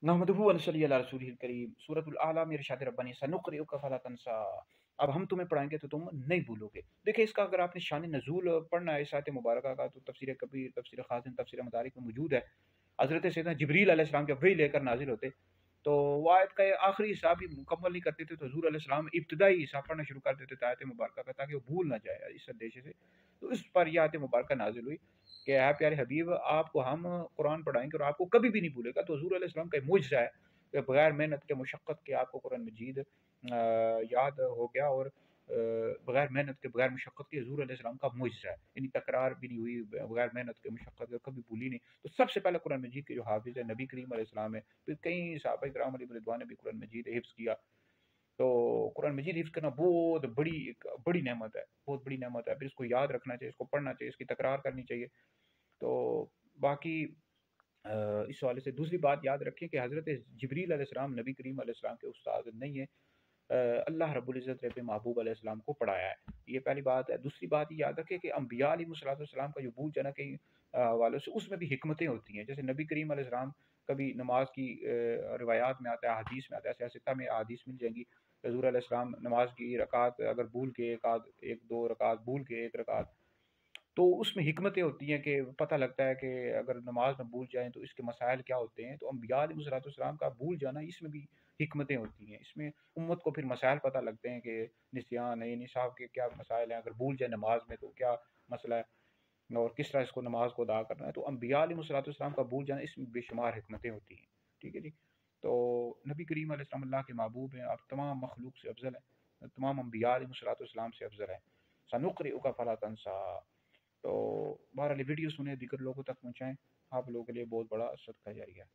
नहमदुहु व नसल्ली अला रसूलिहिल करीम। सूरतुल आला में इरशाद रब्बानी सनुक़रिउका फला तंसा। अब हम तुम्हें पढ़ाएंगे तो तुम नहीं भूलोगे। देखिए, इसका अगर आपने शान नज़ूल पढ़ना है इस आयत मुबारका का, तो तफसीर कबीर, तफसीर खासिन, तफसीर मदारिक में मौजूद है। हज़रत सैयदना जिब्रील अलैहिस्सलाम जब वही लेकर नाजिल होते, तो वो आयत का आखिरी हिस्सा भी मुकम्मल नहीं करते थे, तो हुज़ूर अलैहिस्सलाम इब्तिदाई हिस्सा पढ़ना शुरू कर देते थे आयत मुबारका का, ताकि वो भूल ना जाए इस उद्देश्य से। तो इस पर यह आयत मुबारका नाजिल हुई कि है प्यारे हबीब, आपको हम कुरान पढ़ाएंगे और आपको कभी भी नहीं भूलेगा। तो हुज़ूर अलैहिस्सलाम का मुझसा है कि बगैर मेहनत के, मुशक्क़त के आपको कुरान मजीद याद हो गया, और बगैर मेहनत के, बगैर मुशक्क़त के हुज़ूर अलैहिस्सलाम का मुझसा है। यानी तकरार भी नहीं हुई, बगैर मेहनत के, मुशक्क़त के, कभी भूली नहीं। तो सबसे पहले कुरान मजीद के जो हाफिज़ है नबी करीम अलैहिस्सलाम है। फिर कई सहाबा किराम अलैहिम रिदवान ने भी कुरान मजीद हिफ्ज़ किया। तो कुरान मजीद हिफ्ज़ करना बहुत बड़ी एक बड़ी नेमत है, बहुत बड़ी नेमत है। फिर इसको याद रखना चाहिए, इसको पढ़ना चाहिए, इसकी तकरार करनी चाहिए। तो बाकी इस हवाले से दूसरी बात याद रखें कि हज़रत जिब्रील अलैहिस्सलाम नबी करीम अलैहिस्सलाम के उस्ताद नहीं है। अल्लाह रब्बुल इज़्ज़त ने अपने महबूब अलैहिस्सलाम को पढ़ाया है, ये पहली बात है। दूसरी बात ये याद रखें कि अंबिया अलैहिस्सलाम का जो बूझ है ना, कई हवालों से उसमें भी हिकमतें होती हैं। जैसे नबी करीम अलैहिस्सलाम कभी नमाज की रिवायात में आता है, हदीस में आता है, सियासत में हदीस मिल जाएंगी। हज़ूर अलैहिस्सलाम नमाज की रकात अगर भूल के एक दो रकात भूल के एक रकात, तो उसमें हिकमतें होती हैं कि पता लगता है कि अगर नमाज में भूल जाएँ तो इसके मसाइल क्या होते हैं। तो अम्बिया अलैहिस्सलाम का भूल जाना, इसमें भी हिकमतें होती हैं। इसमें उम्मत को फिर मसाइल पता लगते हैं कि निस्यान है, निसाब के क्या मसाइल हैं, अगर भूल जाए नमाज में तो क्या मसला है, और किस तरह इसको नमाज को अदा करना है। तो अम्बिया अलैहिस्सलाम का भूल जाना, इसमें बेशुमार हिकमतें होती हैं। ठीक है जी। तो नबी करीम अलैहिस्सलाम अल्लाह के महबूब हैं, आप तमाम मखलूक से अफजल हैं, तमाम अम्बिया अलैहिस्सलाम से अफजल हैं। सनुक़रिउका फला तंसा। तो बहरहाल वीडियो सुने, दिगर लोगों तक पहुँचाएँ, आप लोगों के लिए बहुत बड़ा सदका जारिया है।